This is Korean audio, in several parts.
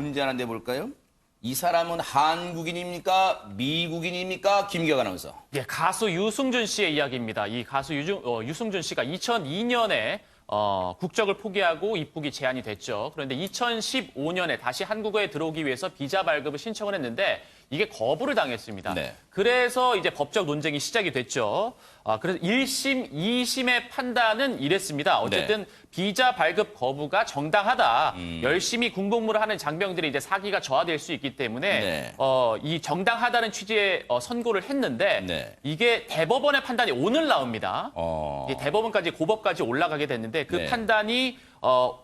문제 하나 내볼까요? 이 사람은 한국인입니까? 미국인입니까? 김기혁 아나운서. 예, 가수 유승준 씨의 이야기입니다. 이 가수 유승준 씨가 2002년에 국적을 포기하고 입국이 제한이 됐죠. 그런데 2015년에 다시 한국에 들어오기 위해서 비자 발급을 신청을 했는데 이게 거부를 당했습니다. 네. 그래서 이제 법적 논쟁이 시작이 됐죠. 그래서 1심, 2심의 판단은 이랬습니다. 어쨌든 비자 발급 거부가 정당하다. 열심히 군복무를 하는 장병들이 이제 사기가 저하될 수 있기 때문에 이 정당하다는 취지의 선고를 했는데 이게 대법원의 판단이 오늘 나옵니다. 이게 대법원까지 고법까지 올라가게 됐는데 그 판단이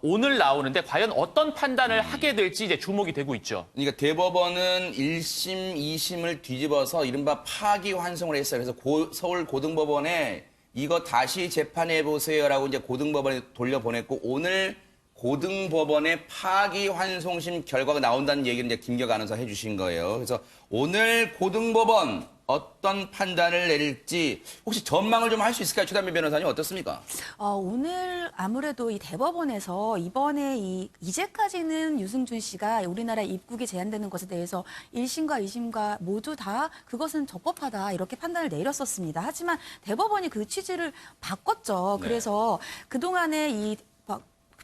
오늘 나오는데 과연 어떤 판단을 하게 될지 이제 주목이 되고 있죠. 그러니까 대법원은 1심, 2심을 뒤집어서 이른바 파기환송을 했어요. 그래서 서울 고등법원에 이거 다시 재판해보세요라고 이제 고등법원에 돌려보냈고 오늘 고등법원의 파기환송심 결과가 나온다는 얘기를 이제 김기혁 아나운서 해주신 거예요. 그래서 오늘 고등법원 어떤 판단을 내릴지 혹시 전망을 좀 할 수 있을까요? 최단미 변호사님 어떻습니까? 오늘 아무래도 이 대법원에서 이번에 이제까지는 유승준 씨가 우리나라 입국이 제한되는 것에 대해서 1심과 2심과 모두 다 그것은 적법하다 이렇게 판단을 내렸었습니다. 하지만 대법원이 그 취지를 바꿨죠. 그래서 그동안에 이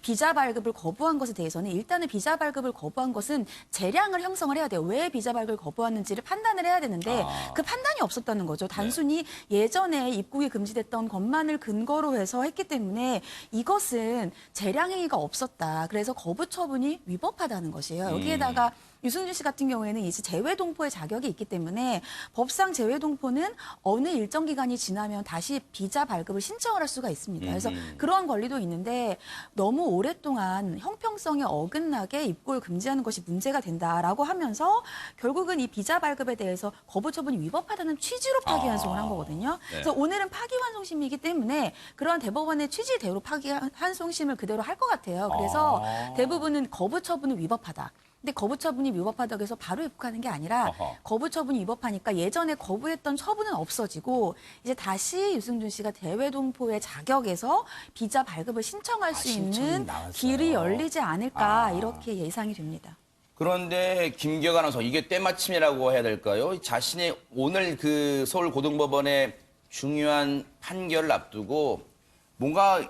비자 발급을 거부한 것에 대해서는 일단은 비자 발급을 거부한 것은 재량을 형성을 해야 돼요. 왜 비자 발급을 거부했는지를 판단을 해야 되는데 그 판단이 없었다는 거죠. 단순히 예전에 입국이 금지됐던 것만을 근거로 해서 했기 때문에 이것은 재량 행위가 없었다. 그래서 거부 처분이 위법하다는 것이에요. 여기에다가 유승준 씨 같은 경우에는 이제 재외동포의 자격이 있기 때문에 법상 재외동포는 어느 일정 기간이 지나면 다시 비자 발급을 신청을 할 수가 있습니다. 그래서 그러한 권리도 있는데 너무 오랫동안 형평성에 어긋나게 입국을 금지하는 것이 문제가 된다라고 하면서 결국은 이 비자 발급에 대해서 거부 처분이 위법하다는 취지로 파기환송을 한 거거든요. 그래서 오늘은 파기환송심이기 때문에 그러한 대법원의 취지대로 파기환송심을 그대로 할 것 같아요. 그래서 대부분은 거부 처분은 위법하다. 근데 거부 처분이 위법하다고 해서 바로 입국하는 게 아니라 거부 처분이 위법하니까 예전에 거부했던 처분은 없어지고 이제 다시 유승준 씨가 대외동포의 자격에서 비자 발급을 신청할 수 있는 길이 열리지 않을까 이렇게 예상이 됩니다. 그런데 김기혁 아나운서 이게 때마침이라고 해야 될까요? 자신이 오늘 그 서울 고등법원의 중요한 판결을 앞두고 뭔가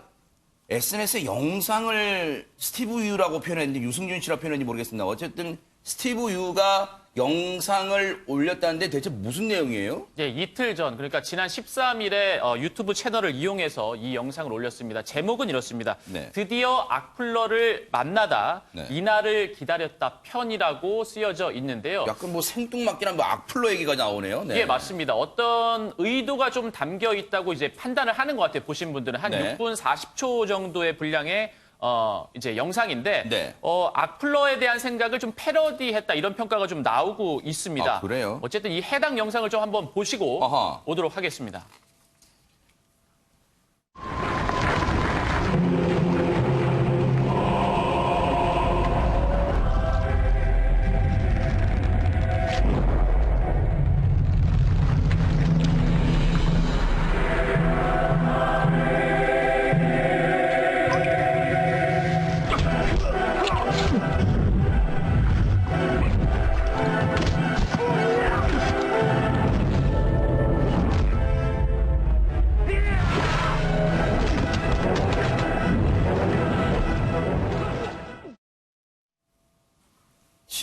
SNS에 영상을 스티브 유라고 표현했는데 유승준 씨라고 표현했는지 모르겠습니다. 어쨌든 스티브 유가 영상을 올렸다는데 대체 무슨 내용이에요? 예, 이틀 전, 그러니까 지난 13일에 유튜브 채널을 이용해서 이 영상을 올렸습니다. 제목은 이렇습니다. 드디어 악플러를 만나다 이날을 기다렸다 편이라고 쓰여져 있는데요. 약간 뭐 생뚱맞게나 뭐 악플러 얘기가 나오네요. 예, 맞습니다. 어떤 의도가 좀 담겨 있다고 이제 판단을 하는 것 같아요. 보신 분들은 한 6분 40초 정도의 분량의 이제 영상인데 악플러에 대한 생각을 좀 패러디했다 이런 평가가 좀 나오고 있습니다. 그래요? 어쨌든 이 해당 영상을 좀 한번 보시고 오도록 하겠습니다.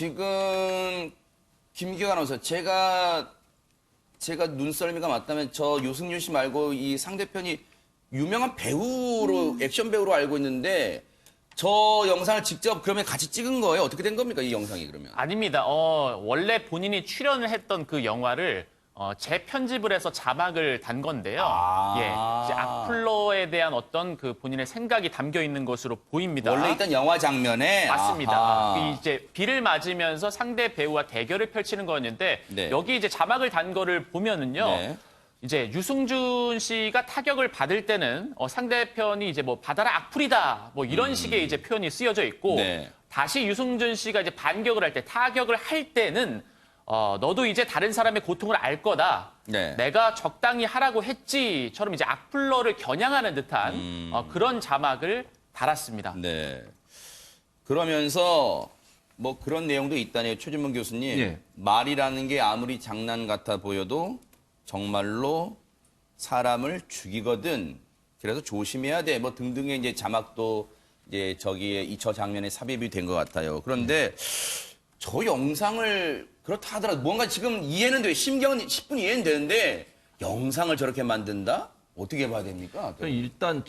지금 김기혁 아나운서 제가 눈썰미가 맞다면 저 유승준 씨 말고 이 상대편이 유명한 배우로 액션 배우로 알고 있는데 저 영상을 직접 그러면 같이 찍은 거예요? 어떻게 된 겁니까 이 영상이 그러면? 아닙니다. 원래 본인이 출연을 했던 그 영화를 재편집을 해서 자막을 단 건데요. 예, 이제 악플러에 대한 어떤 그 본인의 생각이 담겨 있는 것으로 보입니다. 원래 있던 영화 장면에 맞습니다. 이제 비를 맞으면서 상대 배우와 대결을 펼치는 거였는데 여기 이제 자막을 단 거를 보면은요. 이제 유승준 씨가 타격을 받을 때는 상대편이 이제 뭐 받아라 악플이다 뭐 이런 식의 이제 표현이 쓰여져 있고 다시 유승준 씨가 이제 반격을 할 때 타격을 할 때는 너도 이제 다른 사람의 고통을 알 거다. 내가 적당히 하라고 했지처럼 이제 악플러를 겨냥하는 듯한 그런 자막을 달았습니다. 그러면서 뭐 그런 내용도 있다네요. 최진문 교수님. 예. 말이라는 게 아무리 장난 같아 보여도 정말로 사람을 죽이거든. 그래서 조심해야 돼. 뭐 등등의 이제 자막도 이제 저기에 저 장면에 삽입이 된 것 같아요. 그런데 저 영상을 그렇다 하더라도 뭔가 지금 이해는 돼요. 심경은 10분 이해는 되는데 영상을 저렇게 만든다? 어떻게 봐야 됩니까? 일단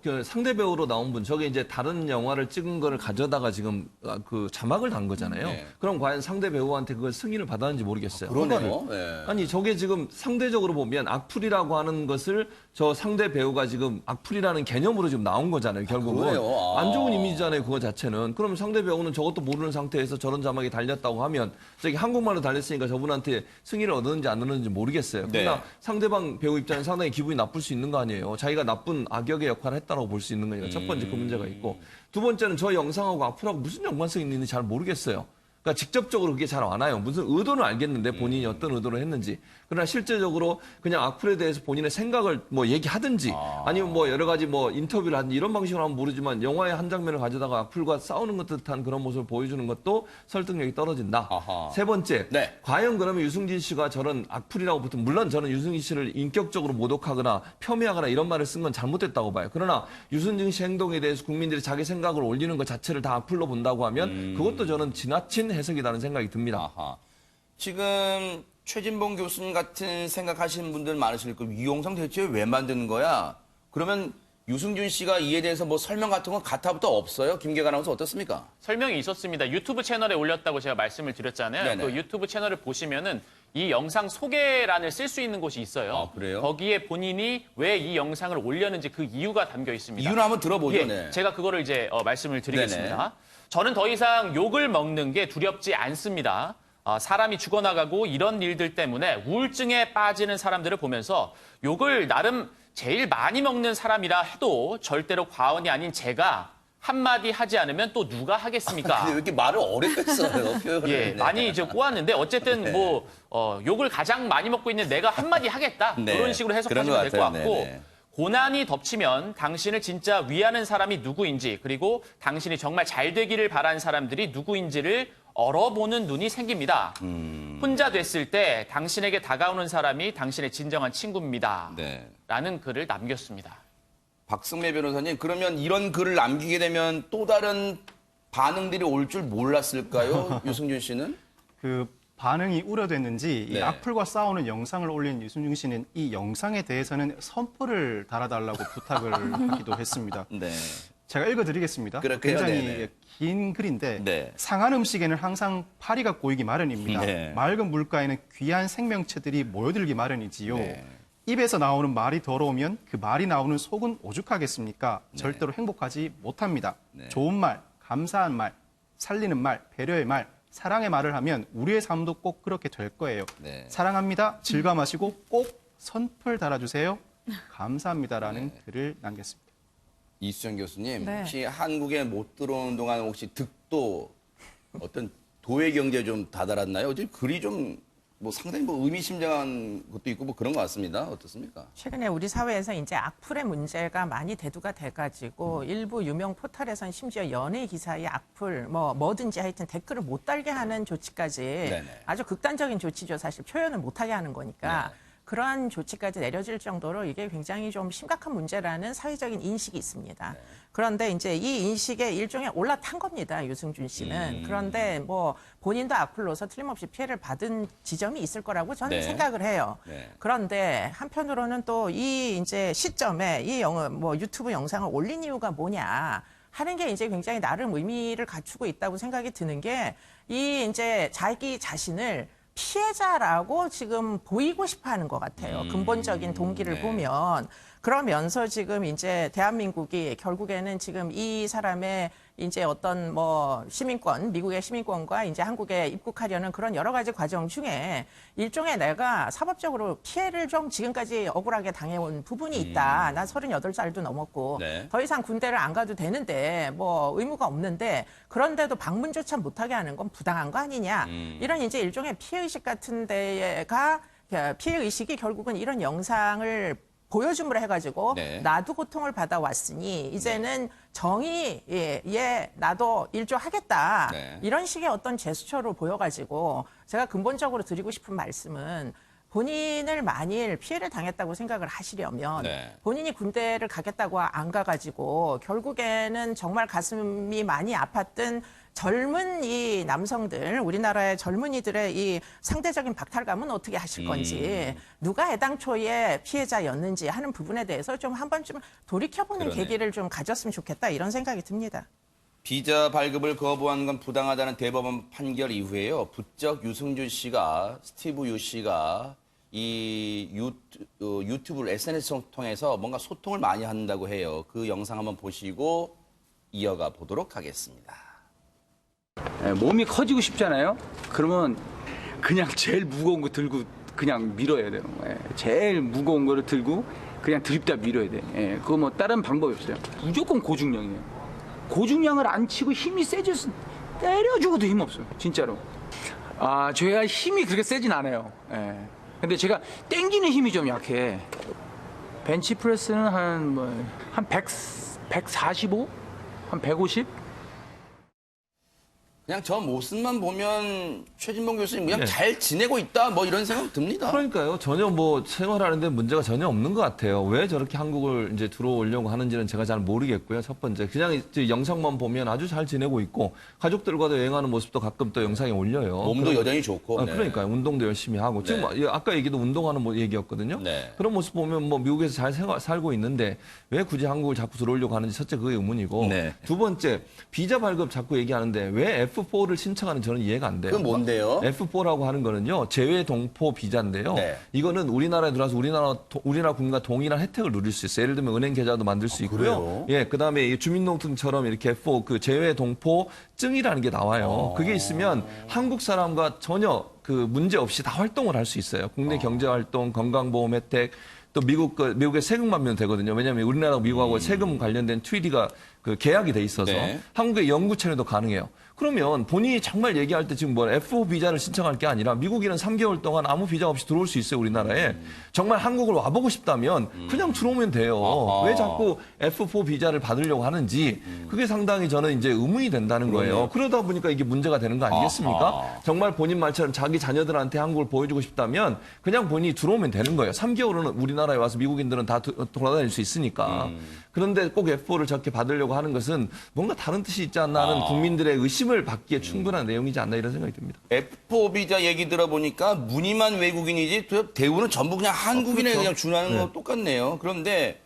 그 상대 배우로 나온 분, 저게 이제 다른 영화를 찍은 거를 가져다가 지금 그 자막을 단 거잖아요. 네. 그럼 과연 상대 배우한테 그걸 승인을 받았는지 모르겠어요. 그러네요. 허가를. 네. 아니 저게 지금 상대적으로 보면 악플이라고 하는 것을 저 상대 배우가 지금 악플이라는 개념으로 지금 나온 거잖아요. 결국은 그래요? 아. 안 좋은 이미지잖아요. 그거 자체는. 그럼 상대 배우는 저것도 모르는 상태에서 저런 자막이 달렸다고 하면 저기 한국말로 달렸으니까 저분한테 승인을 얻었는지 안 얻었는지 모르겠어요. 그러나 네. 상대방 배우 입장에서 상당히 기분이 나쁠 수 있는 거 아니에요. 자기가 나쁜 악역의 역할을 했다고 볼 수 있는 거니까 첫 번째 그 문제가 있고, 두 번째는 저 영상하고 악플하고 무슨 연관성이 있는지 잘 모르겠어요. 그러니까 직접적으로 그게 잘 안 와요. 무슨 의도는 알겠는데 본인이 어떤 의도를 했는지. 그러나 실제적으로 그냥 악플에 대해서 본인의 생각을 뭐 얘기하든지 아니면 뭐 여러 가지 뭐 인터뷰를 하든지 이런 방식으로 하면 모르지만 영화의 한 장면을 가져다가 악플과 싸우는 것 듯한 그런 모습을 보여주는 것도 설득력이 떨어진다. 아하. 세 번째, 네. 과연 그러면 유승진 씨가 저런 악플이라고 보통 물론 저는 유승진 씨를 인격적으로 모독하거나 폄훼하거나 이런 말을 쓴 건 잘못됐다고 봐요. 그러나 유승진 씨 행동에 대해서 국민들이 자기 생각을 올리는 것 자체를 다 악플로 본다고 하면 그것도 저는 지나친 해석이라는 생각이 듭니다. 아하. 지금 최진봉 교수님 같은 생각하시는 분들 많으실 거예요. 이 영상 대체 왜 만드는 거야? 그러면 유승준 씨가 이에 대해서 뭐 설명 같은 건 가타부터 없어요? 김계관 아나운서 어떻습니까? 설명이 있었습니다. 유튜브 채널에 올렸다고 제가 말씀을 드렸잖아요. 네네. 그 유튜브 채널을 보시면은 이 영상 소개란을 쓸 수 있는 곳이 있어요. 아, 그래요? 거기에 본인이 왜 이 영상을 올렸는지 그 이유가 담겨 있습니다. 이유는 한번 들어보죠. 예, 네. 제가 그거를 이제 말씀을 드리겠습니다. 네네. 저는 더 이상 욕을 먹는 게 두렵지 않습니다. 사람이 죽어나가고 이런 일들 때문에 우울증에 빠지는 사람들을 보면서 욕을 나름 제일 많이 먹는 사람이라 해도 절대로 과언이 아닌 제가 한마디 하지 않으면 또 누가 하겠습니까? 근데 왜 이렇게 말을 어렵게 써요? 표현을. 예, 네. 많이 이제 꼬았는데 어쨌든 네. 뭐 욕을 가장 많이 먹고 있는 내가 한마디 하겠다. 네. 이런 식으로 그런 해석하시면 될 것 것 같고 같아요. 네, 네. 고난이 덮치면 당신을 진짜 위하는 사람이 누구인지 그리고 당신이 정말 잘 되기를 바라는 사람들이 누구인지를 얼어보는 눈이 생깁니다. 혼자 됐을 때 당신에게 다가오는 사람이 당신의 진정한 친구입니다. 네. 라는 글을 남겼습니다. 박승매 변호사님, 그러면 이런 글을 남기게 되면 또 다른 반응들이 올 줄 몰랐을까요? 유승준 씨는? 그 반응이 우려됐는지 네. 이 악플과 싸우는 영상을 올린 유승준 씨는 이 영상에 대해서는 선플을 달아달라고 부탁을 하기도 했습니다. 네. 제가 읽어드리겠습니다. 그럴게요. 굉장히 네네. 긴 글인데 네. 상한 음식에는 항상 파리가 꼬이기 마련입니다. 네. 맑은 물가에는 귀한 생명체들이 모여들기 마련이지요. 네. 입에서 나오는 말이 더러우면 그 말이 나오는 속은 오죽하겠습니까? 네. 절대로 행복하지 못합니다. 좋은 말, 감사한 말, 살리는 말, 배려의 말, 사랑의 말을 하면 우리의 삶도 꼭 그렇게 될 거예요. 네. 사랑합니다. 즐감하시고 꼭 선플 달아주세요. 감사합니다라는 네. 글을 남겼습니다. 이수정 교수님, 네. 혹시 한국에 못 들어오는 동안 혹시 득도 어떤 도의 경제에 좀 다다랐나요? 어제 글이 좀 뭐 상당히 뭐 의미심장한 것도 있고 뭐 그런 것 같습니다. 어떻습니까? 최근에 우리 사회에서 이제 악플의 문제가 많이 대두가 돼가지고 일부 유명 포털에서는 심지어 연예 기사에 악플 뭐든지 하여튼 댓글을 못 달게 하는 조치까지 네네. 아주 극단적인 조치죠. 사실 표현을 못하게 하는 거니까. 네. 그러한 조치까지 내려질 정도로 이게 굉장히 좀 심각한 문제라는 사회적인 인식이 있습니다. 네. 그런데 이제 이 인식에 일종의 올라탄 겁니다. 유승준 씨는. 그런데 뭐 본인도 악플로서 틀림없이 피해를 받은 지점이 있을 거라고 저는 네. 생각을 해요. 네. 그런데 한편으로는 또 이 이제 시점에 이 유튜브 영상을 올린 이유가 뭐냐 하는 게 이제 굉장히 나름 의미를 갖추고 있다고 생각이 드는 게 이 이제 자기 자신을 피해자라고 지금 보이고 싶어 하는 것 같아요. 근본적인 동기를 네. 보면. 그러면서 지금 이제 대한민국이 결국에는 지금 이 사람의 이제 어떤 뭐 시민권, 미국의 시민권과 이제 한국에 입국하려는 그런 여러 가지 과정 중에 일종의 내가 사법적으로 피해를 좀 지금까지 억울하게 당해온 부분이 있다. 난 38살도 넘었고 네. 더 이상 군대를 안 가도 되는데 뭐 의무가 없는데 그런데도 방문조차 못하게 하는 건 부당한 거 아니냐. 이런 이제 일종의 피해의식 같은 데가 피해의식이 결국은 이런 영상을 보여줌으로 해가지고 네. 나도 고통을 받아왔으니 이제는 정의에 나도 일조하겠다. 네. 이런 식의 어떤 제스처로 보여가지고 제가 근본적으로 드리고 싶은 말씀은 본인을 만일 피해를 당했다고 생각을 하시려면 네. 본인이 군대를 가겠다고 안 가가지고 결국에는 정말 가슴이 많이 아팠던 젊은 이 남성들, 우리나라의 젊은이들의 이 상대적인 박탈감은 어떻게 하실 건지, 누가 애당초에 피해자였는지 하는 부분에 대해서 좀 한 번쯤 돌이켜보는 그러네요. 계기를 좀 가졌으면 좋겠다 이런 생각이 듭니다. 비자 발급을 거부한 건 부당하다는 대법원 판결 이후에요. 부쩍 유승준 씨가 스티브 유 씨가 이 유튜브를 SNS를 통해서 뭔가 소통을 많이 한다고 해요. 그 영상 한번 보시고 이어가 보도록 하겠습니다. 몸이 커지고 싶잖아요. 그러면 그냥 제일 무거운 거 들고 그냥 밀어야 돼요. 제일 무거운 거를 들고 그냥 들입다 밀어야 돼. 그거 뭐 다른 방법이 없어요. 무조건 고중량이에요. 고중량을 안 치고 힘이 세져서 때려주고도 힘 없어요. 진짜로. 아, 제가 힘이 그렇게 세진 않아요. 근데 제가 땡기는 힘이 좀 약해. 벤치프레스는 한 145? 한 150? 그냥 저 모습만 보면 최진봉 교수님 그냥 네. 잘 지내고 있다 뭐 이런 생각 듭니다. 그러니까요. 전혀 뭐 생활하는데 문제가 전혀 없는 것 같아요. 왜 저렇게 한국을 이제 들어오려고 하는지는 제가 잘 모르겠고요. 첫 번째. 그냥 이제 영상만 보면 아주 잘 지내고 있고 가족들과도 여행하는 모습도 가끔 또 영상에 올려요. 몸도 여전히 좋고. 네. 그러니까요. 운동도 열심히 하고. 지금 아까 얘기도 운동하는 얘기였거든요. 네. 그런 모습 보면 뭐 미국에서 잘 살고 있는데 왜 굳이 한국을 자꾸 들어오려고 하는지 첫째 그게 의문이고. 네. 두 번째 비자 발급 자꾸 얘기하는데 왜 F4를 신청하는 저는 이해가 안 돼요. 그건 뭔데요? F4라고 하는 거는요. 재외 동포 비자인데요. 네. 이거는 우리나라에 들어와서 우리나라 국민과 동일한 혜택을 누릴 수 있어요. 예를 들면 은행 계좌도 만들 수 있고요. 그래요? 예, 그다음에 이 주민등록증처럼 이렇게 F4 그 재외 동포증이라는 게 나와요. 그게 있으면 한국 사람과 전혀 그 문제 없이 다 활동을 할 수 있어요. 국내 경제 활동, 건강보험 혜택, 또 미국의 세금 만면 되거든요. 왜냐하면 우리나라하고 미국하고 세금 관련된 트위디가 그 계약이 돼 있어서 네. 한국의 영구 체류도 가능해요. 그러면 본인이 정말 얘기할 때 지금 뭐 F4 비자를 신청할 게 아니라 미국인은 3개월 동안 아무 비자 없이 들어올 수 있어요, 우리나라에. 정말 한국을 와보고 싶다면 그냥 들어오면 돼요. 아하. 왜 자꾸 F4 비자를 받으려고 하는지 그게 상당히 저는 이제 의문이 된다는 거예요. 그러다 보니까 이게 문제가 되는 거 아니겠습니까? 아하. 정말 본인 말처럼 자기 자녀들한테 한국을 보여주고 싶다면 그냥 본인이 들어오면 되는 거예요. 3개월은 우리나라에 와서 미국인들은 다 돌아다닐 수 있으니까. 그런데 꼭 F4를 저렇게 받으려고 하는 것은 뭔가 다른 뜻이 있지 않나 하는 국민들의 의심을 받기에 충분한 내용이지 않나 이런 생각이 듭니다. F4 비자 얘기 들어보니까 무늬만 외국인이지 대우는 전부 그냥 한국인에 그렇죠. 그냥 준하는 거 똑같네요. 그런데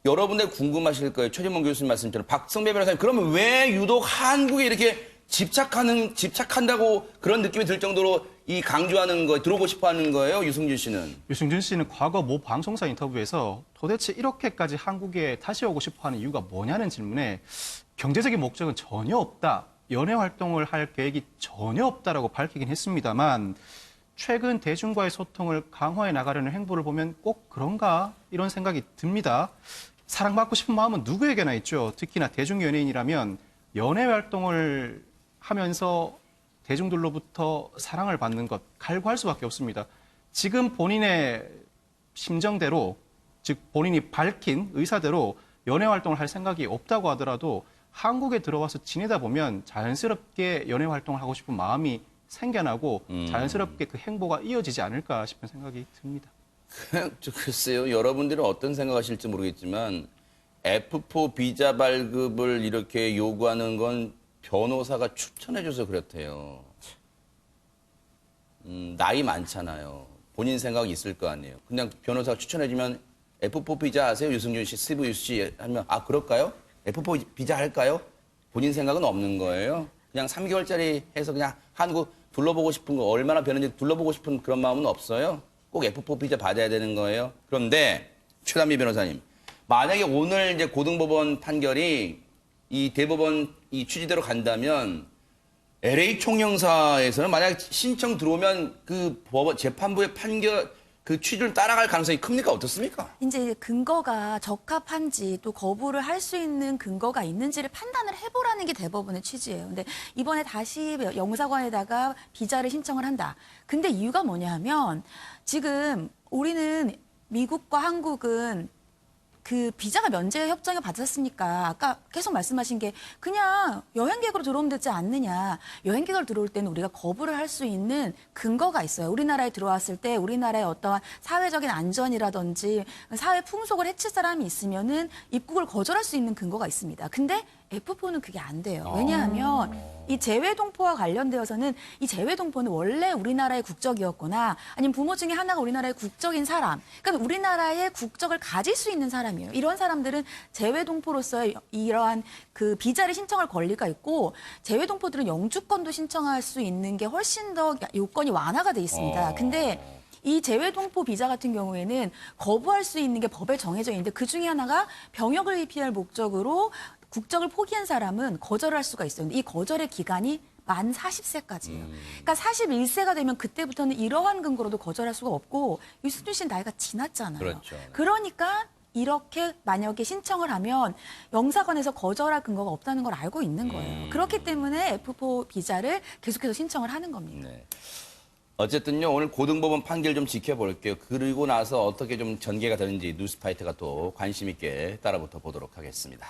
여러분들 궁금하실 거예요. 최진봉 교수님 말씀처럼 박성배 변호사님 그러면 왜 유독 한국에 이렇게 집착한다고 그런 느낌이 들 정도로 이 강조하는 거 들어오고 싶어하는 거예요, 유승준 씨는? 유승준 씨는 과거 모 방송사 인터뷰에서 도대체 이렇게까지 한국에 다시 오고 싶어하는 이유가 뭐냐는 질문에 경제적인 목적은 전혀 없다. 연애 활동을 할 계획이 전혀 없다라고 밝히긴 했습니다만 최근 대중과의 소통을 강화해 나가려는 행보를 보면 꼭 그런가 이런 생각이 듭니다. 사랑받고 싶은 마음은 누구에게나 있죠. 특히나 대중 연예인이라면 연애 활동을 하면서 대중들로부터 사랑을 받는 것 갈구할 수밖에 없습니다. 지금 본인의 심정대로 즉 본인이 밝힌 의사대로 연애 활동을 할 생각이 없다고 하더라도 한국에 들어와서 지내다 보면 자연스럽게 연애 활동을 하고 싶은 마음이 생겨나고 자연스럽게 그 행보가 이어지지 않을까 싶은 생각이 듭니다. 글쎄요. 여러분들은 어떤 생각하실지 모르겠지만 F4 비자 발급을 이렇게 요구하는 건 변호사가 추천해줘서 그렇대요. 나이 많잖아요. 본인 생각이 있을 거 아니에요. 그냥 변호사가 추천해주면 F4 비자 하세요? 유승준 씨, 스티브 유 씨 하면 아 그럴까요? F4 비자 할까요? 본인 생각은 없는 거예요. 그냥 3개월짜리 해서 그냥 한국 둘러보고 싶은 거 얼마나 변했는지 둘러보고 싶은 그런 마음은 없어요. 꼭 F4 비자 받아야 되는 거예요. 그런데 최단미 변호사님, 만약에 오늘 이제 고등법원 판결이 이 대법원 이 취지대로 간다면 LA 총영사에서는 만약 신청 들어오면 그 법원 재판부의 판결 그 취지를 따라갈 가능성이 큽니까? 어떻습니까? 이제 근거가 적합한지 또 거부를 할 수 있는 근거가 있는지를 판단을 해보라는 게 대법원의 취지예요. 근데 이번에 다시 영사관에다가 비자를 신청을 한다. 근데 이유가 뭐냐 하면 지금 우리는 미국과 한국은 그 비자가 면제 협정을 받았으니까 아까 계속 말씀하신 게 그냥 여행객으로 들어오면 되지 않느냐. 여행객으로 들어올 때는 우리가 거부를 할 수 있는 근거가 있어요. 우리나라에 들어왔을 때 우리나라의 어떠한 사회적인 안전이라든지 사회 풍속을 해칠 사람이 있으면은 입국을 거절할 수 있는 근거가 있습니다. 근데 F4는 그게 안 돼요. 왜냐하면 이 재외동포와 관련되어서는 이 재외동포는 원래 우리나라의 국적이었거나 아니면 부모 중에 하나가 우리나라의 국적인 사람, 그러니까 우리나라의 국적을 가질 수 있는 사람이에요. 이런 사람들은 재외동포로서의 이러한 그 비자를 신청할 권리가 있고 재외동포들은 영주권도 신청할 수 있는 게 훨씬 더 요건이 완화가 돼 있습니다. 근데 이 재외동포 비자 같은 경우에는 거부할 수 있는 게 법에 정해져 있는데 그 중에 하나가 병역을 회피할 목적으로 국적을 포기한 사람은 거절할 수가 있어요. 근데 이 거절의 기간이 만 40세까지예요. 그러니까 41세가 되면 그때부터는 이러한 근거로도 거절할 수가 없고 유승준 씨는 나이가 지났잖아요. 그렇죠. 그러니까 이렇게 만약에 신청을 하면 영사관에서 거절할 근거가 없다는 걸 알고 있는 거예요. 그렇기 때문에 F4 비자를 계속해서 신청을 하는 겁니다. 네. 어쨌든요, 오늘 고등법원 판결 좀 지켜볼게요. 그리고 나서 어떻게 좀 전개가 되는지 뉴스파이터가 또 관심 있게 따라붙어 보도록 하겠습니다.